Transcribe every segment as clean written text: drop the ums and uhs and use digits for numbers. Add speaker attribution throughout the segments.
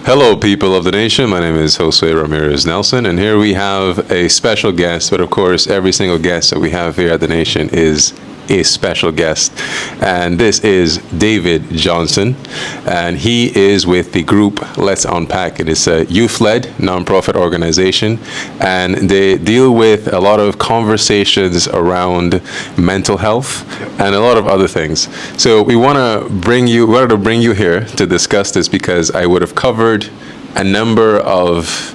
Speaker 1: Hello, people of the nation. My name is Josue Ramirez Nelson, and here we have a special guest. But of course, every single guest that we have here at the nation is a special guest. And this is David Johnson, and he is with the group Let's Unpack. It is a youth-led nonprofit organization, and they deal with a lot of conversations around mental health and a lot of other things. So we wanted to bring you here to discuss this because I would have covered a number of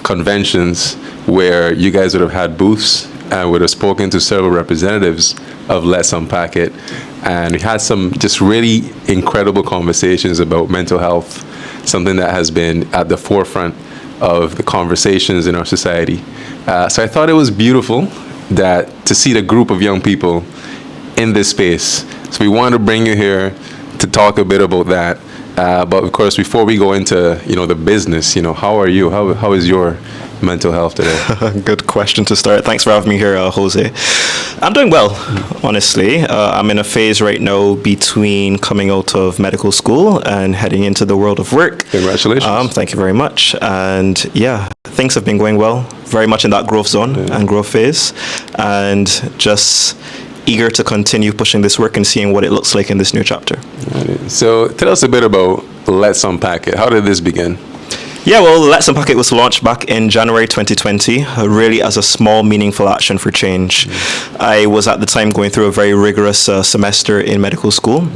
Speaker 1: conventions where you guys would have had booths and would have spoken to several representatives of Let's Unpack It. And we had some just really incredible conversations about mental health, something that has been at the forefront of the conversations in our society. So I thought it was beautiful to see the group of young people in this space. So we wanted to bring you here to talk a bit about that. But of course, before we go into, the business, how are you? How is your mental health today?
Speaker 2: Good question to start. Thanks for having me here, Jose. I'm doing well, honestly. I'm in a phase right now between coming out of medical school and heading into the world of work.
Speaker 1: Congratulations.
Speaker 2: Thank you very much. And yeah, things have been going well, very much in that growth zone and growth phase, and just eager to continue pushing this work and seeing what it looks like in this new chapter.
Speaker 1: So tell us a bit about Let's Unpack It. How did this begin?
Speaker 2: Yeah, well, Let's Unpack It was launched back in January 2020, really as a small, meaningful action for change. I was at the time going through a very rigorous semester in medical school.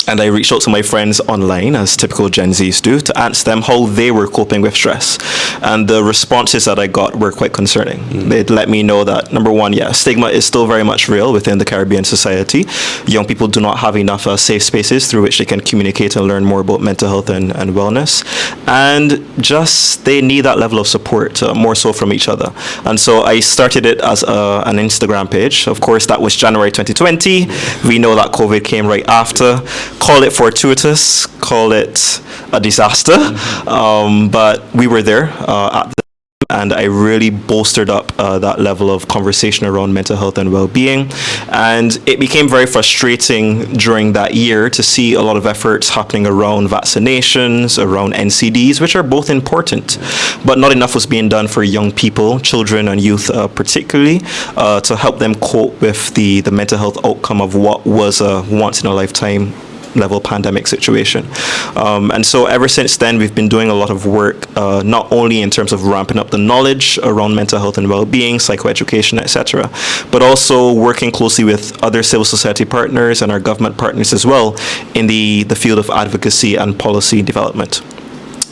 Speaker 2: And I reached out to my friends online, as typical Gen Zs do, to ask them how they were coping with stress. And the responses that I got were quite concerning. They'd let me know that, number one, stigma is still very much real within the Caribbean society. Young people do not have enough safe spaces through which they can communicate and learn more about mental health and wellness. And just they need that level of support, more so from each other. And so I started it as an Instagram page. Of course, that was January 2020. We know that COVID came right after. Call it fortuitous, call it a disaster, but we were there at the time, and I really bolstered up that level of conversation around mental health and well-being. And it became very frustrating during that year to see a lot of efforts happening around vaccinations, around NCDs, which are both important, but not enough was being done for young people, children and youth particularly, to help them cope with the mental health outcome of what was a once-in-a-lifetime level pandemic situation. And so ever since then, we've been doing a lot of work, not only in terms of ramping up the knowledge around mental health and well-being, psychoeducation, etc., but also working closely with other civil society partners and our government partners as well in the field of advocacy and policy development.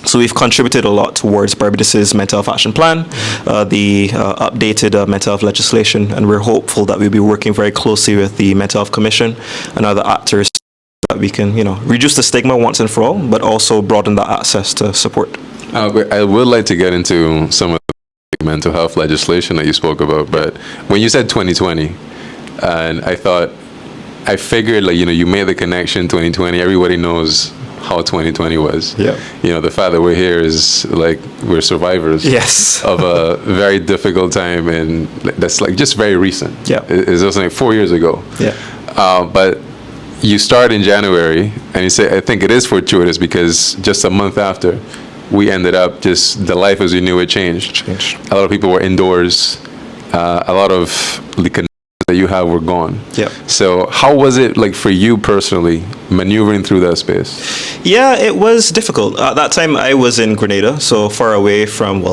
Speaker 2: So we've contributed a lot towards Barbados' mental health action plan, the updated mental health legislation, and we're hopeful that we'll be working very closely with the Mental Health Commission and other actors that we can, reduce the stigma once and for all, but also broaden that access to support.
Speaker 1: I would like to get into some of the mental health legislation that you spoke about, but when you said 2020, and I figured you made the connection 2020. Everybody knows how 2020 was. Yeah. The fact that we're here is we're survivors.
Speaker 2: Yes.
Speaker 1: Of a very difficult time, and that's just very recent.
Speaker 2: Yeah.
Speaker 1: It's just 4 years ago.
Speaker 2: Yeah.
Speaker 1: But you start in January, and you say, I think it is fortuitous because just a month after, we ended up the life as we knew it changed. A lot of people were indoors. A lot of the connections that you have were gone.
Speaker 2: Yeah.
Speaker 1: So how was it for you personally maneuvering through that space?
Speaker 2: Yeah, it was difficult. At that time, I was in Grenada, so far away from,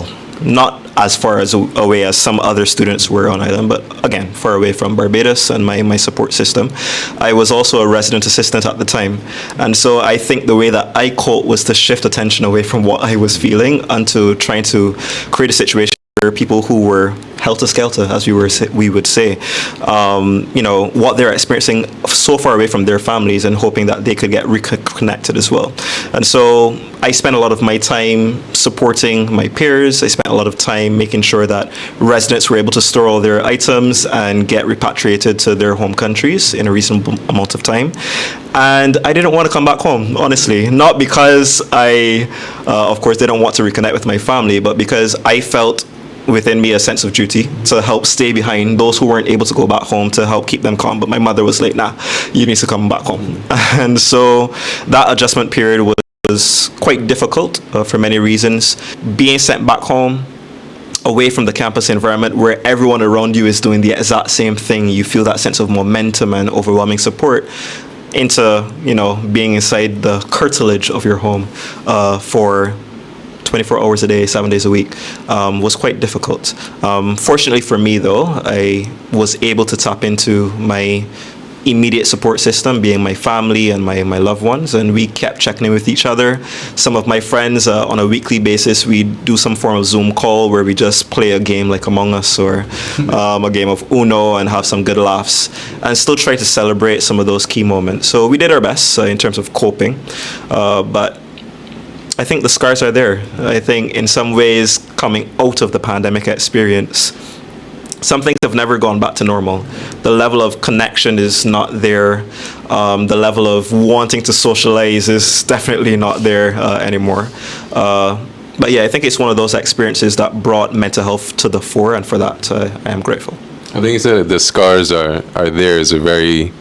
Speaker 2: not as far away as some other students were on island, but again, far away from Barbados and my support system. I was also a resident assistant at the time. And so I think the way that I coped was to shift attention away from what I was feeling and to trying to create a situation where people who were helter-skelter, as we would say, what they're experiencing so far away from their families and hoping that they could get reconnected as well. And so I spent a lot of my time supporting my peers. I spent a lot of time making sure that residents were able to store all their items and get repatriated to their home countries in a reasonable amount of time. And I didn't want to come back home, honestly, not because I, of course, didn't want to reconnect with my family, but because I felt within me a sense of duty to help stay behind those who weren't able to go back home, to help keep them calm. But my mother was like, nah, you need to come back home. And so that adjustment period was was quite difficult for many reasons. Being sent back home, away from the campus environment where everyone around you is doing the exact same thing, you feel that sense of momentum and overwhelming support, into, being inside the curtilage of your home for 24 hours a day, 7 days a week, was quite difficult. Fortunately for me, though, I was able to tap into my immediate support system, being my family and my loved ones, and we kept checking in with each other. Some of my friends, on a weekly basis, we do some form of Zoom call where we just play a game like Among Us or a game of Uno and have some good laughs and still try to celebrate some of those key moments. So we did our best in terms of coping, but I think the scars are there. I think in some ways, coming out of the pandemic experience, some things have never gone back to normal. The level of connection is not there. The level of wanting to socialize is definitely not there anymore. But yeah, I think it's one of those experiences that brought mental health to the fore, and for that, I am grateful.
Speaker 1: I think you said the scars are there is a very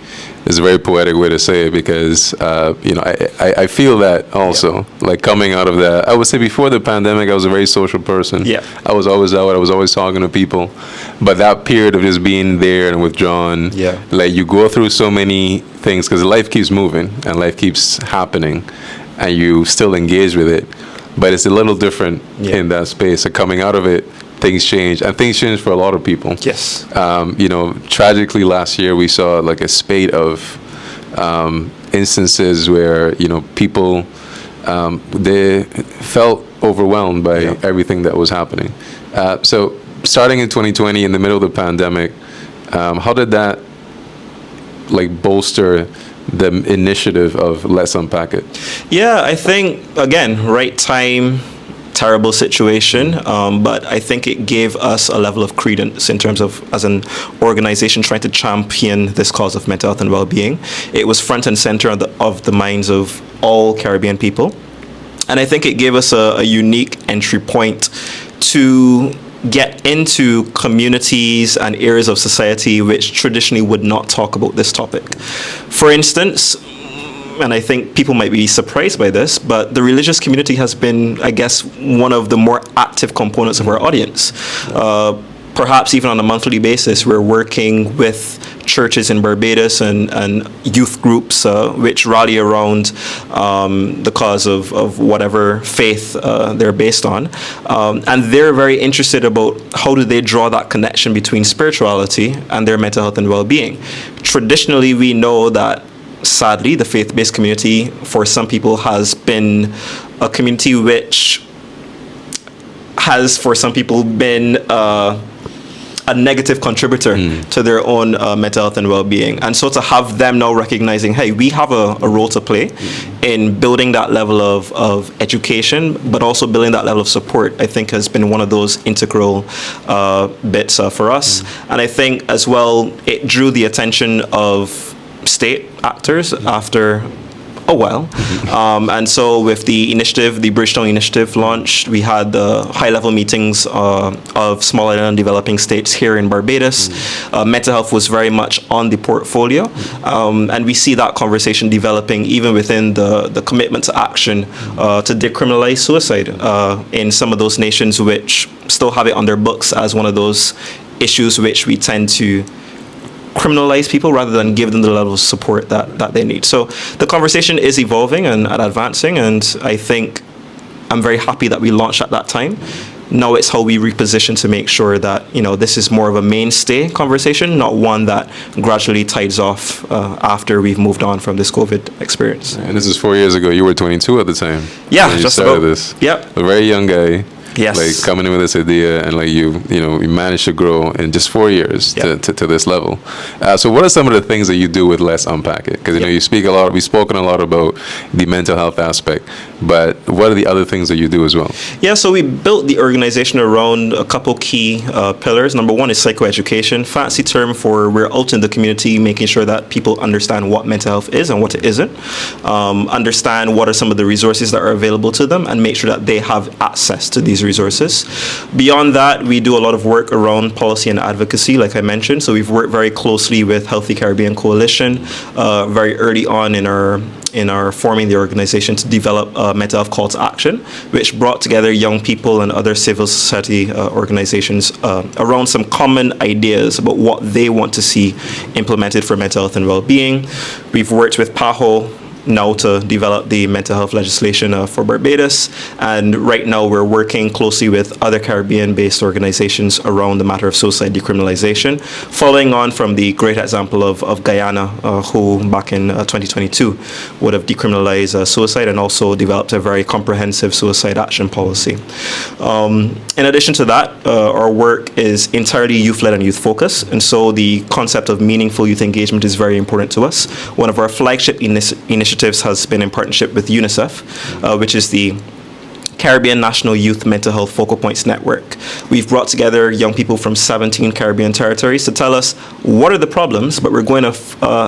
Speaker 1: poetic way to say it, because I feel that also, like coming out of that. I would say before the pandemic, I was a very social person.
Speaker 2: Yeah,
Speaker 1: I was always out. I was always talking to people, but that period of just being there and withdrawn, like you go through so many things because life keeps moving and life keeps happening, and you still engage with it, but it's a little different in that space. So coming out of it, things change, and things change for a lot of people.
Speaker 2: Yes.
Speaker 1: Tragically last year we saw like a spate of instances where people they felt overwhelmed by everything that was happening. So starting in 2020, in the middle of the pandemic, how did that like bolster the initiative of Let's Unpack It?
Speaker 2: Yeah, I think again, right time, terrible situation, but I think it gave us a level of credence in terms of, as an organization, trying to champion this cause of mental health and well-being. It was front and center of the minds of all Caribbean people, and I think it gave us a unique entry point to get into communities and areas of society which traditionally would not talk about this topic. For instance, and I think people might be surprised by this, but the religious community has been, I guess, one of the more active components of our audience. Perhaps even on a monthly basis, we're working with churches in Barbados and youth groups which rally around the cause of whatever faith they're based on. And they're very interested about how do they draw that connection between spirituality and their mental health and well-being. Traditionally, we know that sadly, the faith-based community, for some people, has been a community which has, for some people, been a negative contributor to their own mental health and well-being. And so to have them now recognizing, hey, we have a role to play in building that level of education, but also building that level of support, I think has been one of those integral bits for us. And I think as well, it drew the attention of state actors after a while. And so with the initiative, the Bridgetown Initiative launched, we had the high-level meetings of small and developing states here in Barbados. Mental health was very much on the portfolio. And we see that conversation developing even within the commitment to action to decriminalize suicide in some of those nations which still have it on their books as one of those issues which we tend to criminalize people rather than give them the level of support that they need. So the conversation is evolving and advancing, and I think I'm very happy that we launched at that time. Now it's how we reposition to make sure that this is more of a mainstay conversation, not one that gradually tides off after we've moved on from this COVID experience.
Speaker 1: And this is 4 years ago. You were 22 at the time.
Speaker 2: Yeah,
Speaker 1: when you
Speaker 2: just
Speaker 1: started
Speaker 2: about.
Speaker 1: this.
Speaker 2: Yep.
Speaker 1: A very young guy.
Speaker 2: Yes.
Speaker 1: Like coming in with this idea, and like you managed to grow in just 4 years to this level. So what are some of the things that you do with Let's Unpack It? Because you speak a lot. We've spoken a lot about the mental health aspect, but what are the other things that you do as well?
Speaker 2: Yeah, so we built the organization around a couple key pillars. Number one is psychoeducation, fancy term for we're out in the community making sure that people understand what mental health is and what it isn't, understand what are some of the resources that are available to them, and make sure that they have access to these resources. Beyond that, we do a lot of work around policy and advocacy, like I mentioned. So we've worked very closely with Healthy Caribbean Coalition very early on in our in our forming the organization to develop a mental health call to action, which brought together young people and other civil society organizations around some common ideas about what they want to see implemented for mental health and well-being. We've worked with PAHO now to develop the mental health legislation for Barbados, and right now we're working closely with other Caribbean-based organizations around the matter of suicide decriminalization, following on from the great example of Guyana, who back in 2022 would have decriminalized suicide and also developed a very comprehensive suicide action policy. In addition to that, our work is entirely youth-led and youth-focused, and so the concept of meaningful youth engagement is very important to us. One of our flagship initiatives has been in partnership with UNICEF, which is the Caribbean National Youth Mental Health Focal Points Network. We've brought together young people from 17 Caribbean territories to tell us what are the problems, but we're going a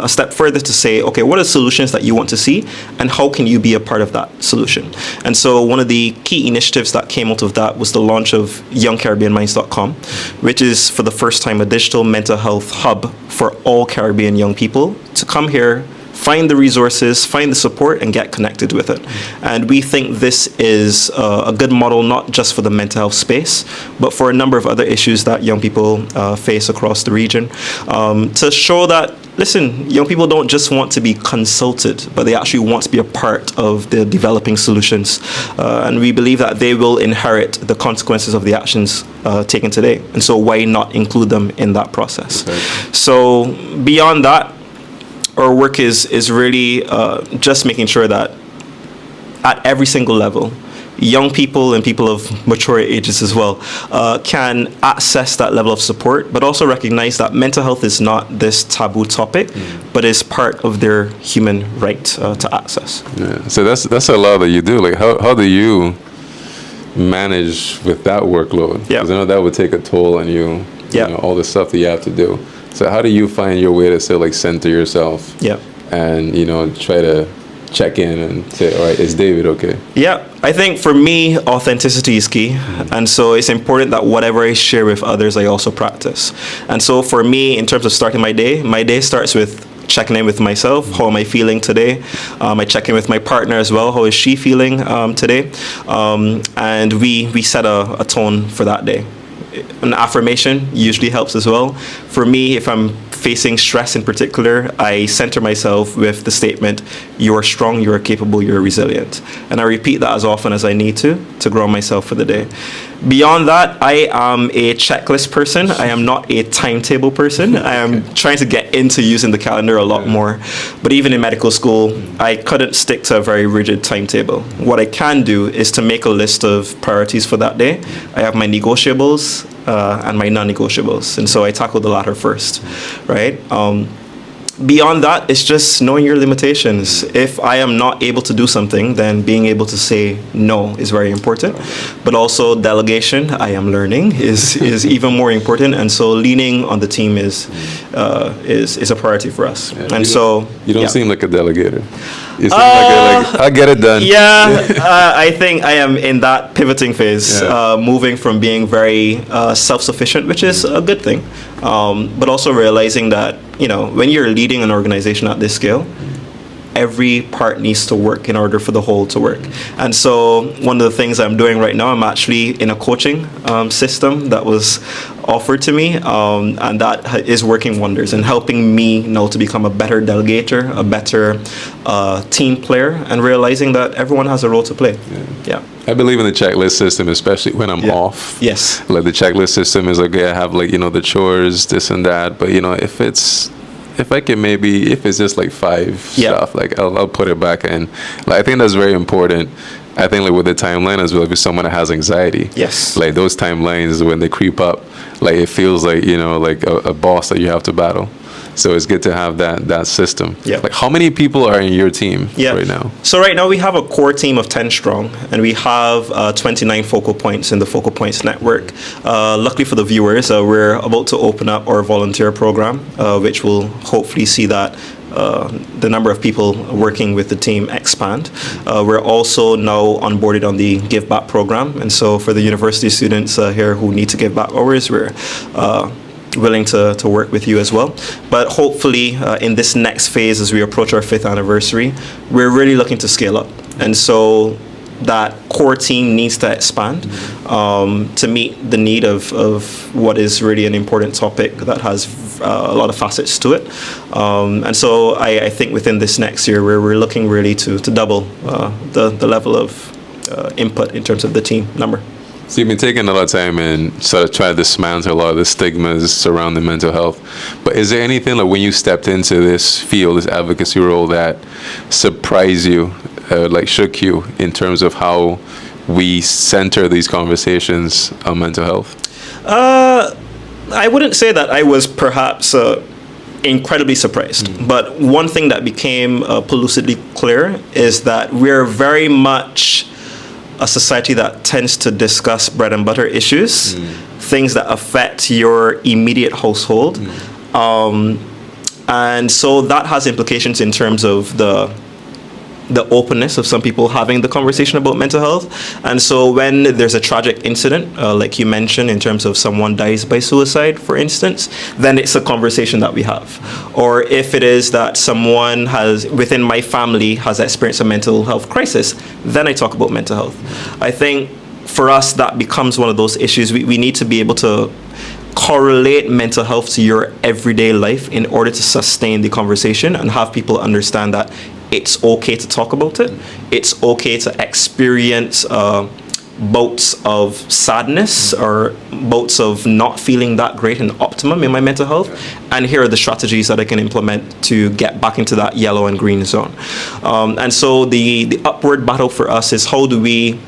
Speaker 2: step further to say, okay, what are the solutions that you want to see, and how can you be a part of that solution? And so one of the key initiatives that came out of that was the launch of YoungCaribbeanMinds.com, which is for the first time a digital mental health hub for all Caribbean young people to come here, find the resources, find the support, and get connected with it. And we think this is a good model, not just for the mental health space, but for a number of other issues that young people face across the region, to show that, listen, young people don't just want to be consulted, but they actually want to be a part of the developing solutions. And we believe that they will inherit the consequences of the actions taken today. And so why not include them in that process? Okay. So beyond that, our work is really just making sure that at every single level, young people and people of mature ages as well can access that level of support, but also recognize that mental health is not this taboo topic, but is part of their human right to access.
Speaker 1: Yeah. So that's a lot that you do. Like, how do you manage with that workload?
Speaker 2: Yeah.
Speaker 1: Because I know that would take a toll on you.
Speaker 2: Yeah.
Speaker 1: You know, all the stuff that you have to do. So how do you find your way to still like center yourself?
Speaker 2: Yeah.
Speaker 1: And try to check in and say, all right, is David okay? Yeah.
Speaker 2: I think for me, authenticity is key. And so it's important that whatever I share with others, I also practice. And so for me, in terms of starting my day starts with checking in with myself. How am I feeling today? I check in with my partner as well. How is she feeling today? And we set a tone for that day. An affirmation usually helps as well. For me, if I'm facing stress in particular, I center myself with the statement, you are strong, you are capable, you're resilient. And I repeat that as often as I need to ground myself for the day. Beyond that, I am a checklist person. I am not a timetable person. I am trying to get into using the calendar a lot more. But even in medical school, I couldn't stick to a very rigid timetable. What I can do is to make a list of priorities for that day. I have my negotiables and my non-negotiables. And so I tackle the latter first, right? Beyond that, it's just knowing your limitations. If I am not able to do something, then being able to say no is very important. But also delegation, I am learning, is even more important. And so leaning on the team is a priority for us. Yeah, and
Speaker 1: you don't seem like a delegator. You seem like I get it done.
Speaker 2: Yeah, I think I am in that pivoting phase, moving from being very self-sufficient, which is a good thing, but also realizing that, when you're leading an organization at this scale, every part needs to work in order for the whole to work. And so one of the things I'm doing right now, I'm actually in a coaching system that was offered to me, and that is working wonders and helping me now to become a better delegator, a better team player, and realizing that everyone has a role to play. Yeah.
Speaker 1: I believe in the checklist system, especially when I'm off.
Speaker 2: Yes.
Speaker 1: Like the checklist system is okay. I have the chores, this and that. But if I can if it's just like 5 stuff, I'll put it back in. I think that's very important. I think with the timeline as well, if it's someone that has anxiety.
Speaker 2: Yes.
Speaker 1: Those timelines, when they creep up, it feels like a boss that you have to battle. So it's good to have that system.
Speaker 2: Yeah.
Speaker 1: How many people are in your team right now?
Speaker 2: So right now we have a core team of 10 strong, and we have 29 focal points in the Focal Points Network. Luckily for the viewers, we're about to open up our volunteer program, which will hopefully see that the number of people working with the team expand. We're also now onboarded on the Give Back program, and so for the university students here who need to give back hours, we're willing to work with you as well. But hopefully in this next phase, as we approach our 5th anniversary, we're really looking to scale up. And so that core team needs to expand to meet the need of what is really an important topic that has a lot of facets to it. And so I think within this next year, we're looking really to double the level of input in terms of the team number.
Speaker 1: So you've been taking a lot of time and sort of trying to dismantle a lot of the stigmas surrounding mental health. But is there anything like when you stepped into this field, this advocacy role, that surprised you, like shook you in terms of how we center these conversations on mental health?
Speaker 2: I wouldn't say that I was perhaps incredibly surprised. But one thing that became pellucidly clear is that we're very much a society that tends to discuss bread and butter issues, things that affect your immediate household. And so that has implications in terms of the openness of some people having the conversation about mental health. And so when there's a tragic incident, like you mentioned, in terms of someone dies by suicide, for instance, then it's a conversation that we have. Or if it is that someone within my family has experienced a mental health crisis, then I talk about mental health. I think for us, that becomes one of those issues. We need to be able to correlate mental health to your everyday life in order to sustain the conversation and have people understand that it's okay to talk about it. It's okay to experience bouts of sadness or bouts of not feeling that great and optimum in my mental health. And here are the strategies that I can implement to get back into that yellow and green zone. And so the upward battle for us is how do we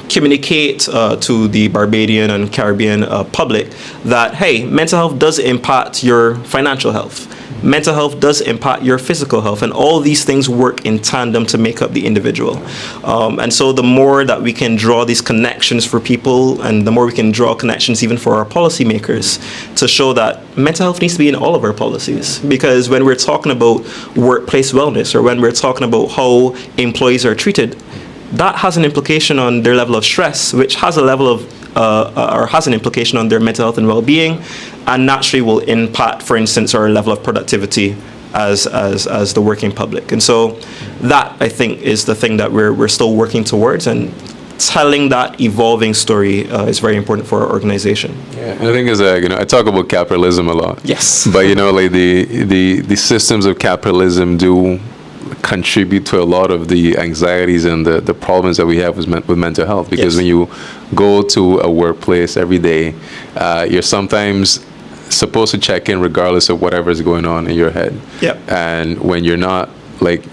Speaker 2: communicate to the Barbadian and Caribbean public that, hey, mental health does impact your financial health. Mental health does impact your physical health, and all these things work in tandem to make up the individual. And so the more that we can draw these connections for people, and the more we can draw connections even for our policymakers to show that mental health needs to be in all of our policies. Because when we're talking about workplace wellness, or when we're talking about how employees are treated, that has an implication on their level of stress, which has a level of or has an implication on their mental health and well-being, and naturally will impact, for instance, our level of productivity as the working public. And so that, I think, is the thing that we're still working towards, and telling that evolving story is very important for our organization.
Speaker 1: Yeah, and the thing is, I talk about capitalism a lot.
Speaker 2: Yes.
Speaker 1: But like the systems of capitalism do contribute to a lot of the anxieties and the problems that we have with mental health, because when you go to a workplace every day, you're sometimes supposed to check in regardless of whatever is going on in your head. And when you're not like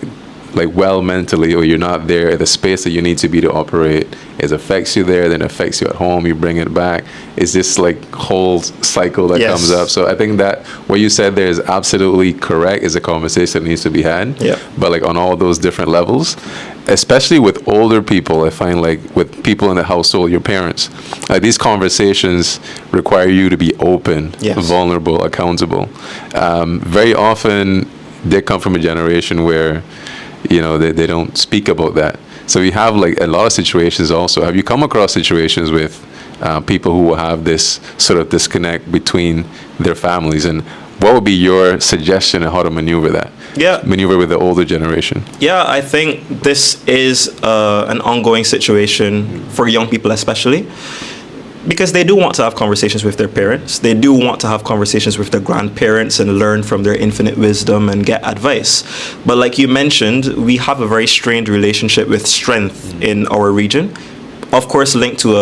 Speaker 1: well mentally, or you're not there at the space that you need to be to operate, it affects you there, then affects you at home, you bring it back. It's this like whole cycle that comes up. So I think that what you said there is absolutely correct. Is a conversation that needs to be had. But like on all those different levels, especially with older people, I find like with people in the household, your parents, these conversations require you to be open, vulnerable, accountable. Very often they come from a generation where they don't speak about that. So we have like a lot of situations also. Have you come across situations with people who will have this sort of disconnect between their families? And what would be your suggestion on how to maneuver that? Maneuver with the older generation?
Speaker 2: I think this is an ongoing situation for young people especially, because they do want to have conversations with their parents. They do want to have conversations with their grandparents and learn from their infinite wisdom and get advice. But like you mentioned, we have a very strained relationship with strength in our region, of course linked to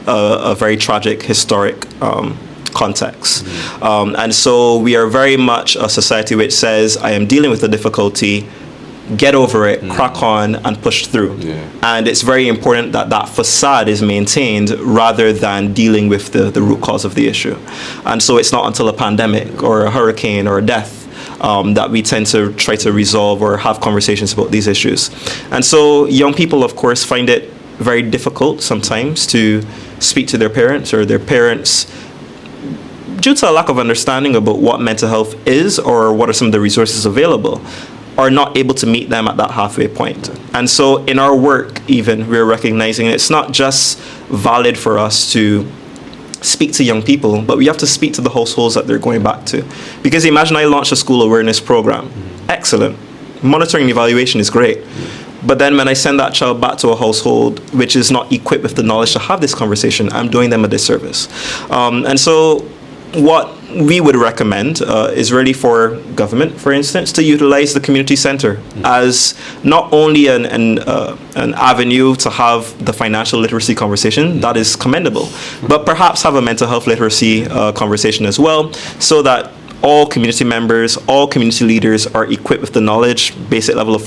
Speaker 2: a very tragic historic context. And so we are very much a society which says, I am dealing with a difficulty, get over it, crack on, and push through. And it's very important that that facade is maintained rather than dealing with the root cause of the issue. And so it's not until a pandemic or a hurricane or a death that we tend to try to resolve or have conversations about these issues. And so young people, of course, find it very difficult sometimes to speak to their parents, or their parents, due to a lack of understanding about what mental health is or what are some of the resources available, are not able to meet them at that halfway point. And so in our work, even, we're recognizing it's not just valid for us to speak to young people, but we have to speak to the households that they're going back to. Because imagine I launch a school awareness program. Excellent. Monitoring and evaluation is great. But then when I send that child back to a household which is not equipped with the knowledge to have this conversation, I'm doing them a disservice. And so what we would recommend is really for government, for instance, to utilize the community center as not only an avenue to have the financial literacy conversation, that is commendable, but perhaps have a mental health literacy conversation as well, so that all community members, all community leaders are equipped with the knowledge, basic level of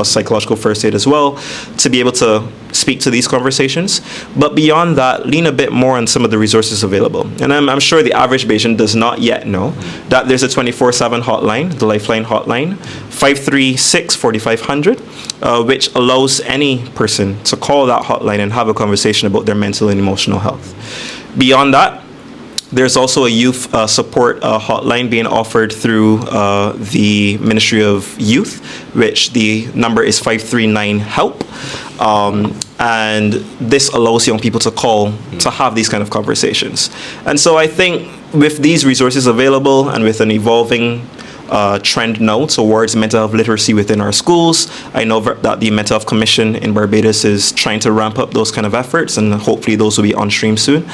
Speaker 2: psychological first aid as well, to be able to speak to these conversations. But beyond that, lean a bit more on some of the resources available. And I'm sure the average Bayesian does not yet know that there's a 24/7 hotline, the Lifeline hotline, 536-4500, which allows any person to call that hotline and have a conversation about their mental and emotional health. Beyond that, there's also a youth support hotline being offered through the Ministry of Youth, which the number is 539-HELP. And this allows young people to call to have these kind of conversations. And so I think with these resources available and with an evolving trend now towards mental health literacy within our schools, I know that the Mental Health Commission in Barbados is trying to ramp up those kind of efforts, and hopefully those will be on stream soon.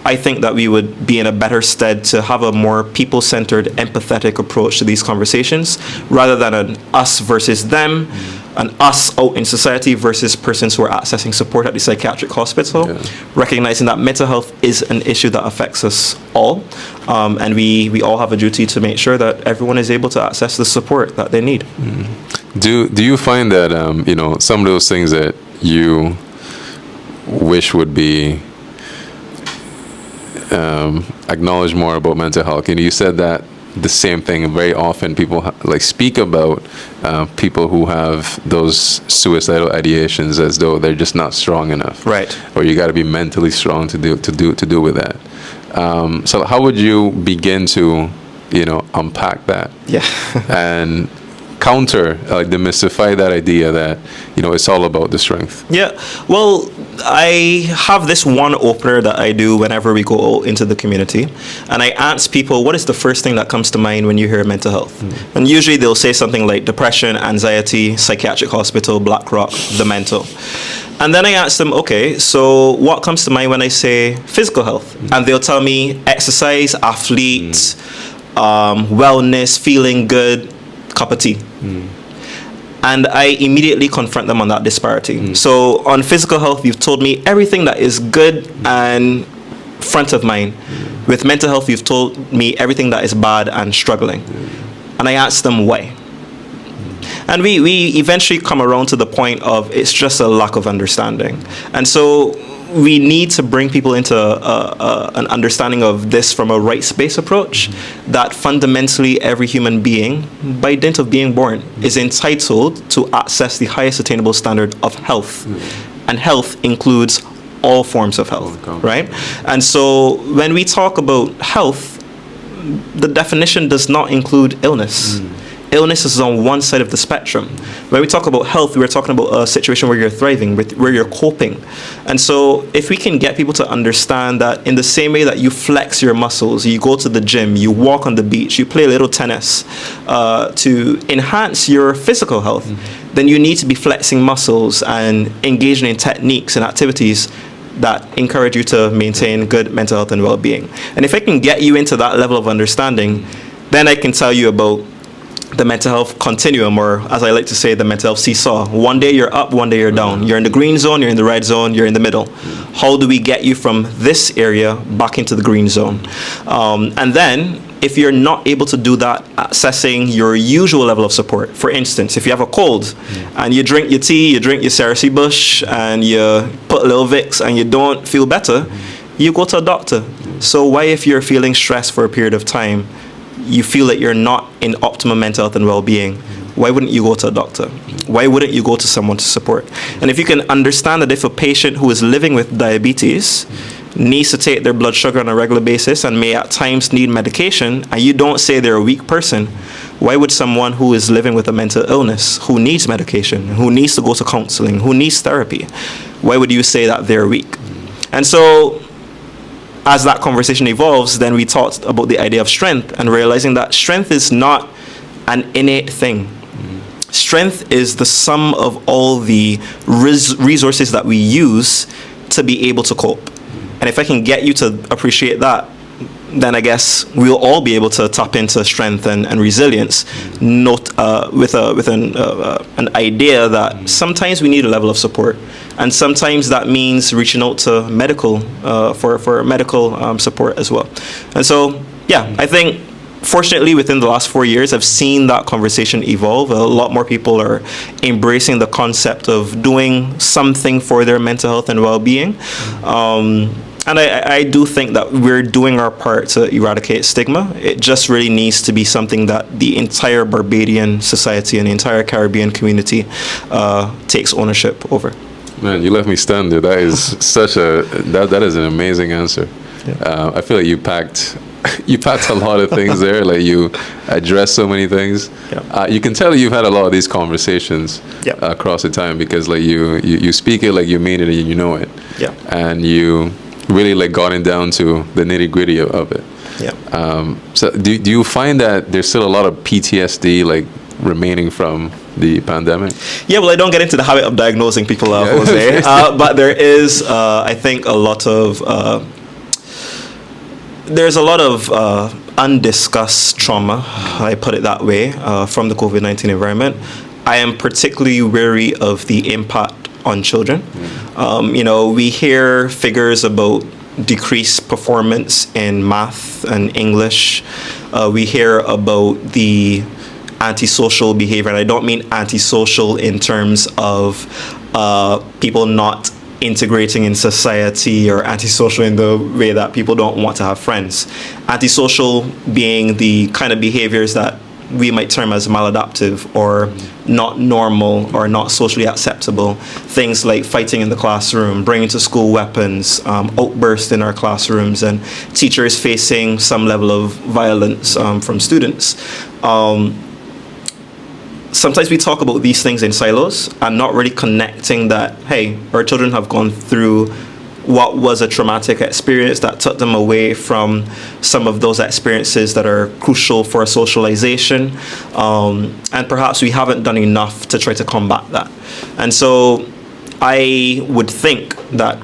Speaker 2: I think that we would be in a better stead to have a more people-centered, empathetic approach to these conversations, rather than an us versus them, an us out in society versus persons who are accessing support at the psychiatric hospital, recognizing that mental health is an issue that affects us all, and we all have a duty to make sure that everyone is able to access the support that they need.
Speaker 1: Do you find that some of those things that you wish would be acknowledge more about mental health? You said that the same thing very often. People speak about people who have those suicidal ideations as though they're just not strong enough,
Speaker 2: right? Or
Speaker 1: you got to be mentally strong to do with that. So how would you begin to unpack that? And counter, demystify that idea that it's all about the strength?
Speaker 2: Well, I have this one opener that I do whenever we go into the community, and I ask people, what is the first thing that comes to mind when you hear mental health? And usually they'll say something like depression, anxiety, psychiatric hospital, Black Rock, the mental. And then I ask them, okay, so what comes to mind when I say physical health? And they'll tell me exercise, athlete, wellness, feeling good, cup of tea. And I immediately confront them on that disparity. So on physical health, you've told me everything that is good and front of mind. With mental health, you've told me everything that is bad and struggling. And I ask them why. And we eventually come around to the point of it's just a lack of understanding. And so we need to bring people into an understanding of this from a rights-based approach, that fundamentally every human being, by dint of being born, is entitled to access the highest attainable standard of health. And health includes all forms of health, right? And so when we talk about health, the definition does not include illness. Illness is on one side of the spectrum. When we talk about health, we're talking about a situation where you're thriving, where you're coping. And so if we can get people to understand that in the same way that you flex your muscles, you go to the gym, you walk on the beach, you play a little tennis to enhance your physical health, then you need to be flexing muscles and engaging in techniques and activities that encourage you to maintain good mental health and well-being. And if I can get you into that level of understanding, then I can tell you about the mental health continuum, or as I like to say, the mental health seesaw. One day you're up, one day you're down. You're in the green zone, you're in the red zone, you're in the middle. How do we get you from this area back into the green zone? And then, if you're not able to do that, accessing your usual level of support. For instance, if you have a cold and you drink your tea, you drink your Cersei Bush, and you put a little Vicks and you don't feel better, you go to a doctor. So why, if you're feeling stressed for a period of time, you feel that you're not in optimum mental health and well-being, why wouldn't you go to a doctor? Why wouldn't you go to someone to support? And if you can understand that if a patient who is living with diabetes needs to take their blood sugar on a regular basis and may at times need medication, and you don't say they're a weak person, why would someone who is living with a mental illness, who needs medication, who needs to go to counseling, who needs therapy, why would you say that they're weak? And so as that conversation evolves, then we talked about the idea of strength and realizing that strength is not an innate thing. Strength is the sum of all the resources that we use to be able to cope. And if I can get you to appreciate that, then I guess we'll all be able to tap into strength and resilience, with an idea that sometimes we need a level of support, and sometimes that means reaching out to medical for medical support as well. And so, yeah, I think fortunately within the last 4 years, I've seen that conversation evolve. A lot more people are embracing the concept of doing something for their mental health and well-being. And I do think that we're doing our part to eradicate stigma. It just really needs to be something that the entire Barbadian society and the entire Caribbean community takes ownership over.
Speaker 1: Man, you left me stunned, dude. That is that is an amazing answer. Yeah. I feel like you packed a lot of things there. Like you addressed so many things. Yeah. You can tell you've had a lot of these conversations across the time, because like you speak it like you mean it and you know it. Yeah. And you really like gotten down to the nitty gritty of it. Yeah. So do you find that there's still a lot of PTSD like remaining from the pandemic?
Speaker 2: Yeah, well, I don't get into the habit of diagnosing people, Jose. But there is, I think, there's a lot of undiscussed trauma, I put it that way, from the COVID-19 environment. I am particularly wary of the impact on children. We hear figures about decreased performance in math and English. We hear about the antisocial behavior, and I don't mean antisocial in terms of people not integrating in society, or antisocial in the way that people don't want to have friends. Antisocial being the kind of behaviors that we might term as maladaptive or not normal or not socially acceptable. Things like fighting in the classroom, bringing to school weapons, outbursts in our classrooms, and teachers facing some level of violence from students. Sometimes we talk about these things in silos and not really connecting that, hey, our children have gone through what was a traumatic experience that took them away from some of those experiences that are crucial for socialization. And perhaps we haven't done enough to try to combat that. And so I would think that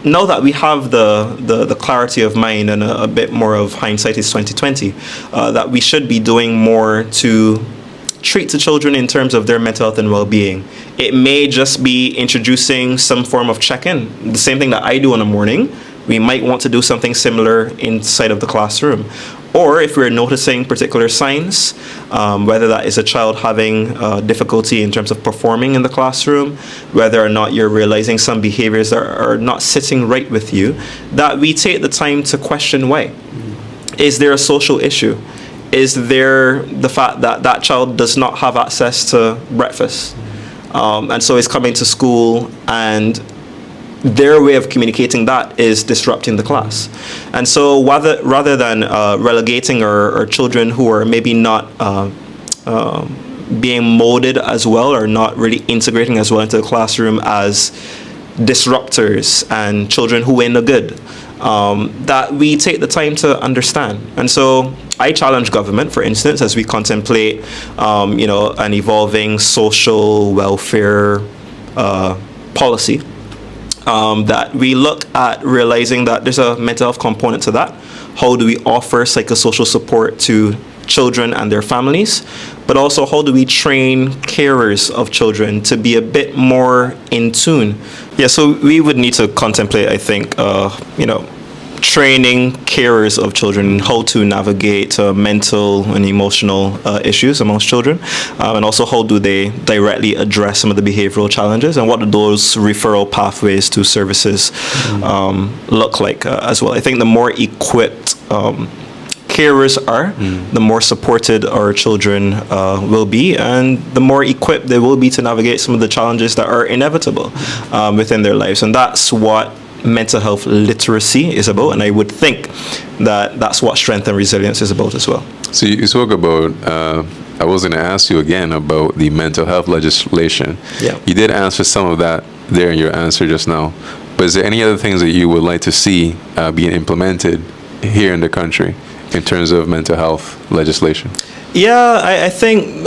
Speaker 2: now that we have the clarity of mind and a bit more of hindsight is 2020, that we should be doing more to treat the children in terms of their mental health and well-being. It may just be introducing some form of check-in, the same thing that I do in the morning. We might want to do something similar inside of the classroom. Or if we're noticing particular signs, whether that is a child having difficulty in terms of performing in the classroom, whether or not you're realizing some behaviors that are not sitting right with you, that we take the time to question why. Is there a social issue? Is there the fact that that child does not have access to breakfast? And so is coming to school, and their way of communicating that is disrupting the class. And so rather than relegating our children who are maybe not being molded as well, or not really integrating as well into the classroom as disruptors and children who ain't no good, that we take the time to understand. And so I challenge government, for instance, as we contemplate, an evolving social welfare policy, that we look at realizing that there's a mental health component to that. How do we offer psychosocial support to children and their families? But also, how do we train carers of children to be a bit more in tune? Yeah, so we would need to contemplate, I think, training carers of children how to navigate mental and emotional issues amongst children, and also how do they directly address some of the behavioral challenges, and what do those referral pathways to services look like as well. I think the more equipped carers are, the more supported our children will be, and the more equipped they will be to navigate some of the challenges that are inevitable within their lives. And that's what mental health literacy is about, and I would think that that's what strength and resilience is about as well.
Speaker 1: So you spoke about, I was going to ask you again about the mental health legislation. Yeah. You did answer some of that there in your answer just now, but is there any other things that you would like to see being implemented here in the country in terms of mental health legislation?
Speaker 2: Yeah, I think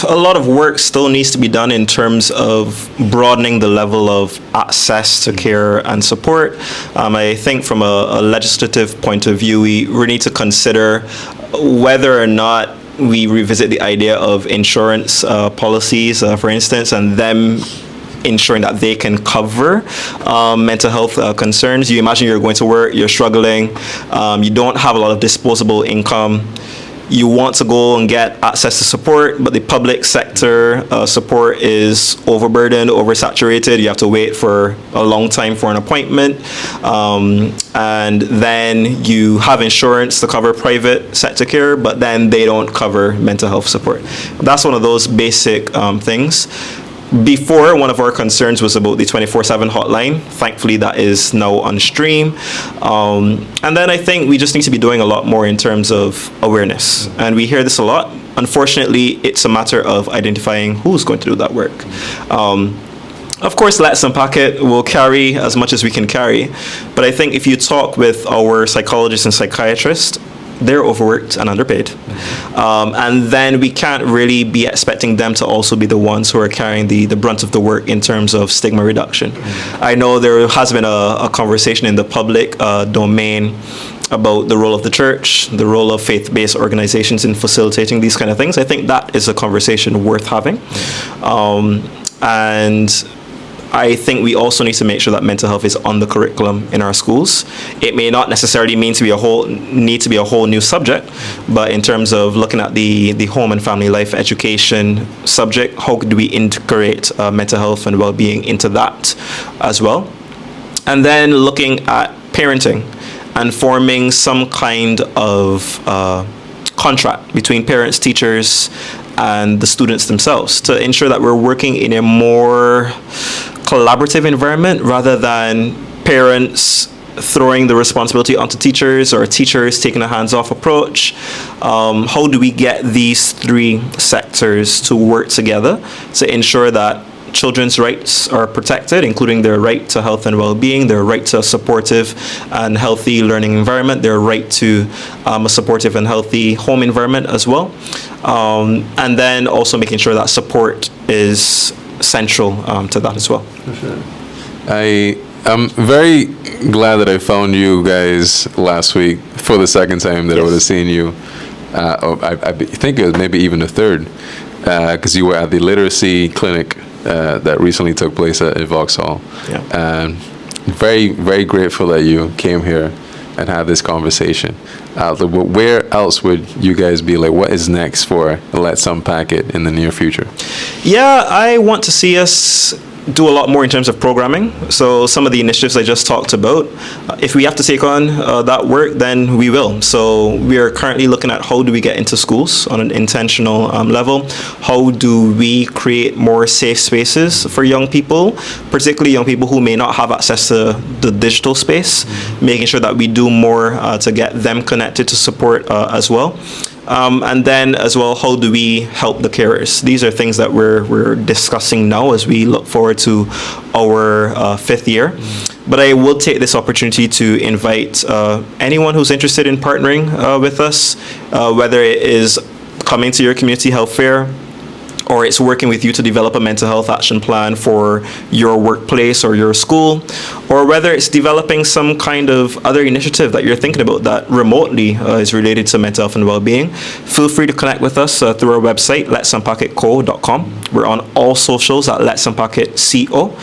Speaker 2: a lot of work still needs to be done in terms of broadening the level of access to care and support. I think from a legislative point of view, we really need to consider whether or not we revisit the idea of insurance policies, for instance, and them ensuring that they can cover mental health concerns. You imagine you're going to work, you're struggling, you don't have a lot of disposable income. You want to go and get access to support, but the public sector support is overburdened, oversaturated. You have to wait for a long time for an appointment. And then you have insurance to cover private sector care, but then they don't cover mental health support. That's one of those basic things. Before, one of our concerns was about the 24/7 hotline. Thankfully, that is now on stream. And then I think we just need to be doing a lot more in terms of awareness. And we hear this a lot. Unfortunately, it's a matter of identifying who's going to do that work. Of course, Let's Unpack It will carry as much as we can carry. But I think if you talk with our psychologists and psychiatrists, they're overworked and underpaid. And then we can't really be expecting them to also be the ones who are carrying the brunt of the work in terms of stigma reduction. I know there has been a conversation in the public domain about the role of the church, the role of faith-based organizations in facilitating these kind of things. I think that is a conversation worth having. And I think we also need to make sure that mental health is on the curriculum in our schools. It may not necessarily need to be a whole new subject, but in terms of looking at the home and family life education subject, how do we integrate mental health and well-being into that as well? And then looking at parenting and forming some kind of contract between parents, teachers, and the students themselves to ensure that we're working in a more collaborative environment rather than parents throwing the responsibility onto teachers or teachers taking a hands-off approach. How do we get these three sectors to work together to ensure that children's rights are protected, including their right to health and well-being, their right to a supportive and healthy learning environment, their right to a supportive and healthy home environment as well, and then also making sure that support is central to that as well.
Speaker 1: I'm very glad that I found you guys last week for the second time that I would have seen you. I think it was maybe even the third, because you were at the literacy clinic that recently took place at Vauxhall.
Speaker 2: Yeah.
Speaker 1: And very, very grateful that you came here and had this conversation. Where else would you guys be? Like, what is next for Let's Unpack It in the near future?
Speaker 2: Yeah, I want to see us do a lot more in terms of programming. So some of the initiatives I just talked about, if we have to take on that work, then we will. So we are currently looking at how do we get into schools on an intentional level? How do we create more safe spaces for young people, particularly young people who may not have access to the digital space, making sure that we do more to get them connected to support as well. And then as well, how do we help the carers? These are things that we're discussing now as we look forward to our fifth year. But I will take this opportunity to invite anyone who's interested in partnering with us, whether it is coming to your community health fair, or it's working with you to develop a mental health action plan for your workplace or your school, or whether it's developing some kind of other initiative that you're thinking about that remotely is related to mental health and well-being, feel free to connect with us through our website, letsunpackitco.com. We're on all socials at letsunpackitco.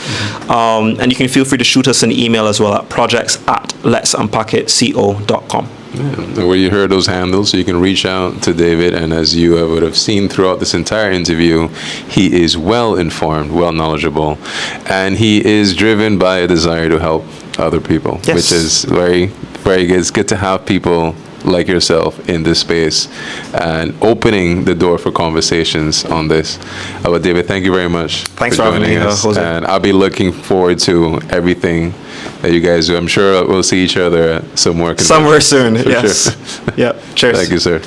Speaker 2: And you can feel free to shoot us an email as well at projects@letsunpackitco.com.
Speaker 1: Yeah. Well, you heard those handles, so you can reach out to David, and as you would have seen throughout this entire interview, he is well informed, well knowledgeable, and he is driven by a desire to help other people,
Speaker 2: yes,
Speaker 1: which is very, very good. It's good to have people like yourself in this space and opening the door for conversations on this. But David, thank you very much.
Speaker 2: Thanks for having me, Jose.
Speaker 1: And I'll be looking forward to everything that you guys do. I'm sure we'll see each other somewhere
Speaker 2: soon.
Speaker 1: For
Speaker 2: Yes.
Speaker 1: sure.
Speaker 2: Yep. Cheers.
Speaker 1: Thank you, sir.